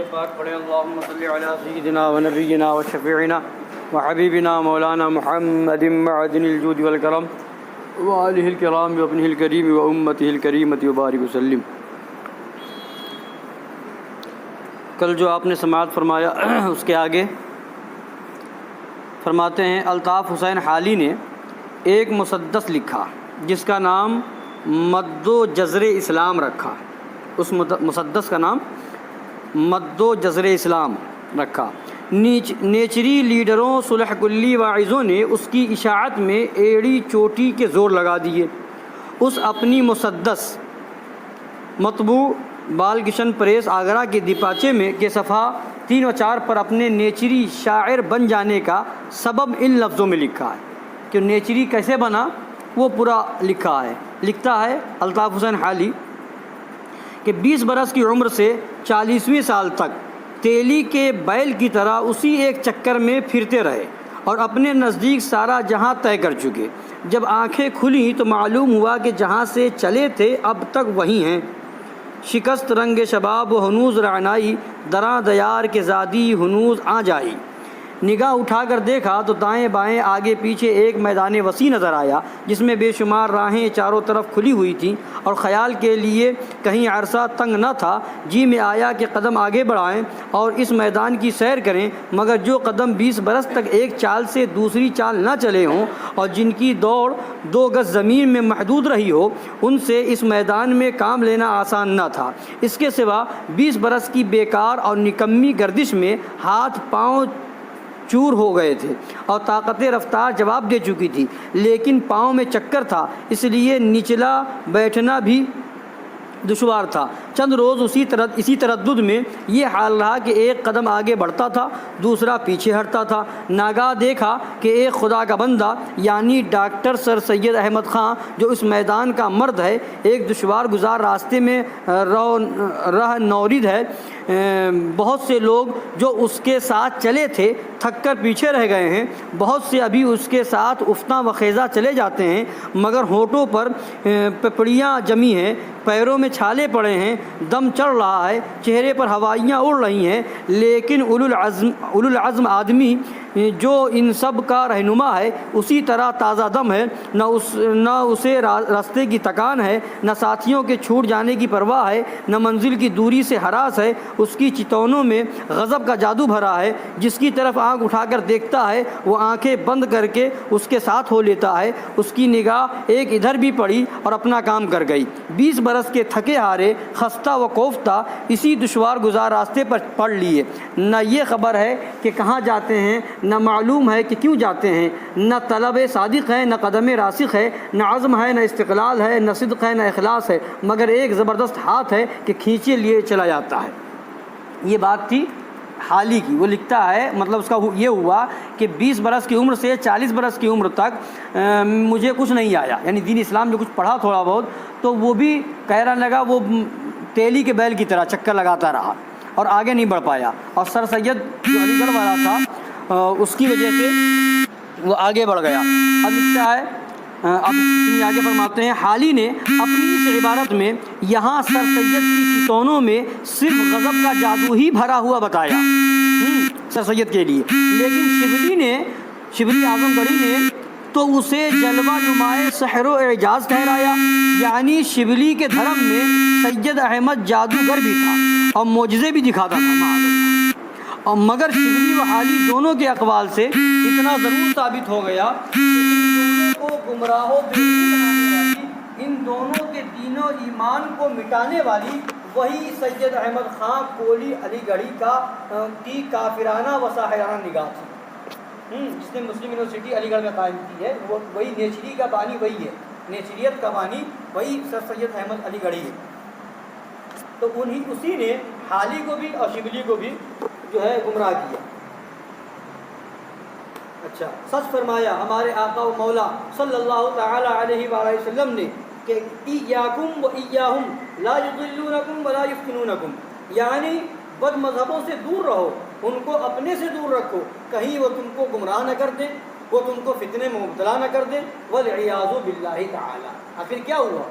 پاک پڑھیں اللہم صلی علی سیدنا و نبینا و شفیعنا و حبیبنا مولانا محمد معدن الجود والکرم و آلہ الکرام و ابنہ الکریم و امتہ الکریمۃ و بارک وسلم۔ کل جو آپ نے سماعت فرمایا اس کے آگے فرماتے ہیں الطاف حسین حالی نے ایک مسدس لکھا جس کا نام مد و جزر اسلام رکھا۔ اس مسدس کا نام مد و جزر اسلام رکھا۔ نیچری لیڈروں صلح کلی واعظوں نے اس کی اشاعت میں ایڑی چوٹی کے زور لگا دیے۔ اس اپنی مسدس مطبوع بال کشن پریس آگرہ کے دیپاچے میں کے صفحہ 3 و 4 پر اپنے نیچری شاعر بن جانے کا سبب ان لفظوں میں لکھا ہے کہ نیچری کیسے بنا، وہ پورا لکھا ہے۔ لکھتا ہے الطاف حسین حالی کہ 20 برس کی عمر سے 40ویں سال تک تیلی کے بیل کی طرح اسی ایک چکر میں پھرتے رہے اور اپنے نزدیک سارا جہاں طے کر چکے۔ جب آنکھیں کھلیں تو معلوم ہوا کہ جہاں سے چلے تھے اب تک وہیں ہیں۔ شکست رنگ شباب و ہنوز رعنائی، دراں دیار کے زادی ہنوز آ جائی۔ نگاہ اٹھا کر دیکھا تو دائیں بائیں آگے پیچھے ایک میدان وسیع نظر آیا جس میں بے شمار راہیں چاروں طرف کھلی ہوئی تھیں اور خیال کے لیے کہیں عرصہ تنگ نہ تھا۔ جی میں آیا کہ قدم آگے بڑھائیں اور اس میدان کی سیر کریں، مگر جو قدم 20 برس تک ایک چال سے دوسری چال نہ چلے ہوں اور جن کی دوڑ 2 گز زمین میں محدود رہی ہو، ان سے اس میدان میں کام لینا آسان نہ تھا۔ اس کے سوا 20 برس کی بیکار اور نکمی گردش میں ہاتھ پاؤں چور ہو گئے تھے اور طاقت رفتار جواب دے چکی تھی، لیکن پاؤں میں چکر تھا، اس لیے نچلا بیٹھنا بھی دشوار تھا۔ چند روز اسی تردد میں یہ حال رہا کہ ایک قدم آگے بڑھتا تھا، دوسرا پیچھے ہٹتا تھا۔ ناگاہ دیکھا کہ ایک خدا کا بندہ یعنی ڈاکٹر سر سید احمد خان جو اس میدان کا مرد ہے، ایک دشوار گزار راستے میں رہ نورد ہے۔ بہت سے لوگ جو اس کے ساتھ چلے تھے تھک کر پیچھے رہ گئے ہیں، بہت سے ابھی اس کے ساتھ افتاں و خیزہ چلے جاتے ہیں، مگر ہونٹوں پر پپڑیاں جمی ہیں، پیروں میں چھالے پڑے ہیں، دم چڑھ رہا ہے، چہرے پر ہوائیاں اڑ رہی ہیں، لیکن اولو العزم آدمی جو ان سب کا رہنما ہے اسی طرح تازہ دم ہے۔ نہ اسے راستے کی تکان ہے، نہ ساتھیوں کے چھوٹ جانے کی پرواہ ہے، نہ منزل کی دوری سے ہراس ہے۔ اس کی چتونوں میں غضب کا جادو بھرا ہے، جس کی طرف آنکھ اٹھا کر دیکھتا ہے وہ آنکھیں بند کر کے اس کے ساتھ ہو لیتا ہے۔ اس کی نگاہ ایک ادھر بھی پڑی اور اپنا کام کر گئی۔ 20 برس کے تھکے ہارے، خستہ و کوفتہ اسی دشوار گزار راستے پر پڑ لیے۔ نہ یہ خبر ہے کہ کہاں جاتے ہیں، نہ معلوم ہے کہ کیوں جاتے ہیں، نہ طلب صادق ہے، نہ قدم راسخ ہے، نہ عزم ہے، نہ استقلال ہے، نہ صدق ہے، نہ اخلاص ہے، مگر ایک زبردست ہاتھ ہے کہ کھینچے لیے چلا جاتا ہے۔ یہ بات تھی حالی کی۔ وہ لکھتا ہے مطلب اس کا یہ ہوا کہ 20 برس کی عمر سے 40 برس کی عمر تک مجھے کچھ نہیں آیا، یعنی دین اسلام جو کچھ پڑھا تھوڑا بہت تو وہ بھی کہنے لگا وہ تیلی کے بیل کی طرح چکر لگاتا رہا اور آگے نہیں بڑھ پایا، اور سر سید جو علی گڑھ والا تھا اس کی وجہ سے وہ آگے بڑھ گیا۔ اب لکھتا ہے اب آگے فرماتے ہیں حالی نے اپنی اس عبارت میں یہاں سر سید کی چتونوں میں صرف غضب کا جادو ہی بھرا ہوا بتایا سر سید کے لیے، لیکن شبلی اعظم گڑھی نے تو اسے جلوہ نمائے سحر و اعجاز ٹھہرایا، یعنی شبلی کے دھرم میں سید احمد جادوگر بھی تھا اور معجزے بھی دکھاتا تھا، اور مگر شبلی و حالی دونوں کے اقوال سے اتنا ضرور ثابت ہو گیا کہ ان دونوں کو گمراہ و بے دین بنانے والی، ان دونوں کے دین و ایمان کو مٹانے والی وہی سید احمد خان کولی علی گڑھی کی کافرانہ و ساحرانہ نگاہ تھی، جس نے مسلم یونیورسٹی علی گڑھ میں قائم کی ہے۔ وہی نیچری کا بانی وہی ہے، نیچریت کا بانی وہی سر سید احمد علی گڑھی ہے۔ تو اسی نے حالی کو بھی اور شبلی کو بھی جو ہے گمراہ کیا۔ اچھا، سچ فرمایا ہمارے آقا و مولا صلی اللہ تعالی علیہ وآلہ وسلم نے کہ ایاکم و ایاہم لا یضلونکم ولا یفتنونکم، یعنی بد مذہبوں سے دور رہو، ان کو اپنے سے دور رکھو، کہیں وہ تم کو گمراہ نہ کر دیں، وہ تم کو فتنے میں مبتلا نہ کر دیں۔ والعیاذ باللہ تعالی۔ آخر کیا ہوا؟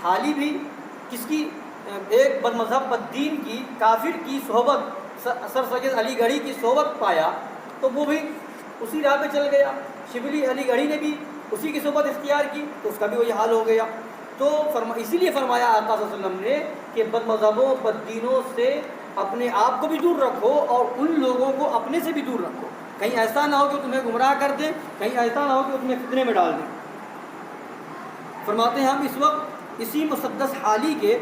حالی بھی کس کی؟ ایک بد مذہب بد دین کی کافر کی صحبت سر سید علی گڑھی کی صحبت پایا تو وہ بھی اسی راہ پہ چل گیا، شبلی علی گڑھی نے بھی اسی کی صحبت اختیار کی تو اس کا بھی وہی حال ہو گیا۔ تو اسی لیے فرمایا آقا صلی اللہ علیہ وسلم نے کہ بد مذہبوں بد دینوں سے اپنے آپ کو بھی دور رکھو اور ان لوگوں کو اپنے سے بھی دور رکھو، کہیں ایسا نہ ہو کہ تمہیں گمراہ کر دیں، کہیں ایسا نہ ہو کہ تمہیں فتنے میں ڈال دیں۔ فرماتے ہیں ہم اس وقت اسی مسدس حالی کے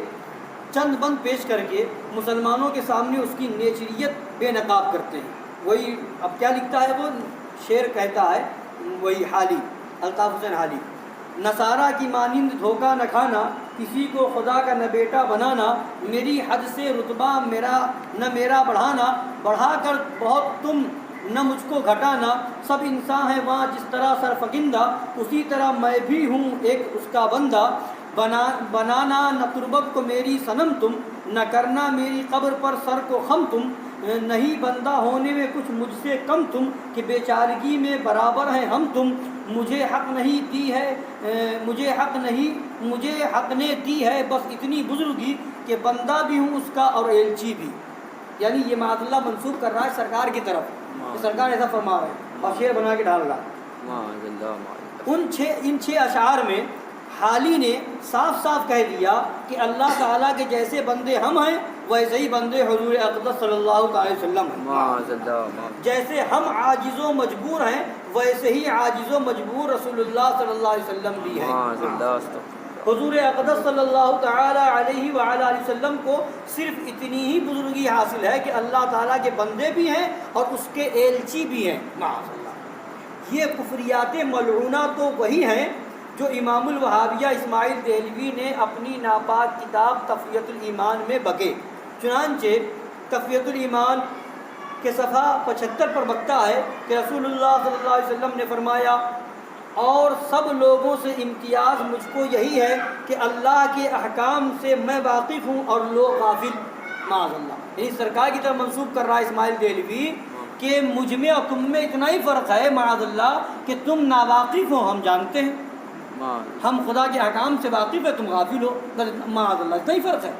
چند بند پیش کر کے مسلمانوں کے سامنے اس کی نیچریت بے نقاب کرتے ہیں۔ وہی اب کیا لکھتا ہے، وہ شعر کہتا ہے وہی حالی، الطاف حسین حالی، نصارہ کی مانند دھوکہ نہ کھانا، کسی کو خدا کا نہ بیٹا بنانا، میری حد سے رتبہ میرا بڑھانا، بڑھا کر بہت تم نہ مجھ کو گھٹانا، سب انسان ہے وہاں جس طرح سرفکندا، اسی طرح میں بھی ہوں ایک اس کا بندہ، بنانا نہ تربت کو میری صنم تم، نہ کرنا میری قبر پر سر کو خم تم، نہیں بندہ ہونے میں کچھ مجھ سے کم تم، کہ بیچارگی میں برابر ہیں ہم تم، مجھے حق نے دی ہے بس اتنی بزرگی، کہ بندہ بھی ہوں اس کا اور ایلچی بھی۔ یعنی یہ معاذ اللہ منسوب کر رہا ہے سرکار کی طرف کہ سرکار ایسا فرما رہے ہیں اور شعر بنا کے ڈال رہا ہے۔ ان 6 اشعار میں حالی نے صاف صاف کہہ دیا کہ اللہ تعالیٰ کے جیسے بندے ہم ہیں ویسے ہی بندے حضور اقدس صلی اللہ علیہ وسلم ہیں، جیسے ہم عاجز و مجبور ہیں ویسے ہی عاجز و مجبور رسول اللہ صلی اللہ علیہ وسلم بھی ہیں۔ حضور اقدس صلی اللہ تعالی علیہ وآلہ وسلم کو صرف اتنی ہی بزرگی حاصل ہے کہ اللہ تعالیٰ کے بندے بھی ہیں اور اس کے ایلچی بھی ہیں، معاذ اللہ۔ یہ کفریات ملعونہ تو وہی ہیں جو امام الوہابیہ اسماعیل دہلوی نے اپنی ناپاک کتاب تقویۃ الایمان میں بکے۔ چنانچہ تقویۃ الایمان کے صفحہ 75 پر بکتا ہے کہ رسول اللہ صلی اللہ علیہ وسلم نے فرمایا، اور سب لوگوں سے امتیاز مجھ کو یہی ہے کہ اللہ کے احکام سے میں واقف ہوں اور لوگ غافل، معاذ اللہ۔ یعنی سرکار کی طرف منسوب کر رہا ہے اسماعیل دہلوی کہ مجھ میں اور تم میں اتنا ہی فرق ہے معاذ اللہ کہ تم ناواقف ہو، ہم جانتے ہیں، ہم خدا کے احکام سے واقف ہے، تم غافل ہو، معاذ اللہ، اتنا ہی فرق ہے۔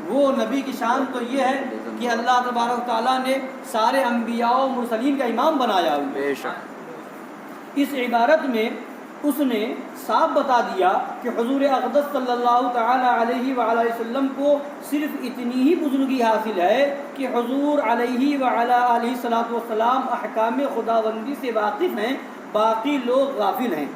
وہ نبی کی شان تو یہ ہے کہ اللہ تبارک و تعالیٰ نے سارے انبیاء و مرسلین کا امام بنایا ہوا۔ بے شک اس عبارت میں اس نے صاف بتا دیا کہ حضور اقدس صلی اللہ تعالی علیہ وآلہ وسلم کو صرف اتنی ہی بزرگی حاصل ہے کہ حضور علیہ وآلہ الصلوۃ والسلام احکام خداوندی سے واقف ہیں، باقی لوگ غافل ہیں۔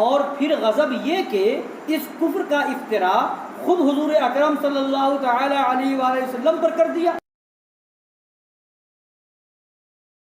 اور پھر غضب یہ کہ اس کفر کا افتراء خود حضور اکرم صلی اللہ تعالی علیہ وآلہ وسلم پر کر دیا۔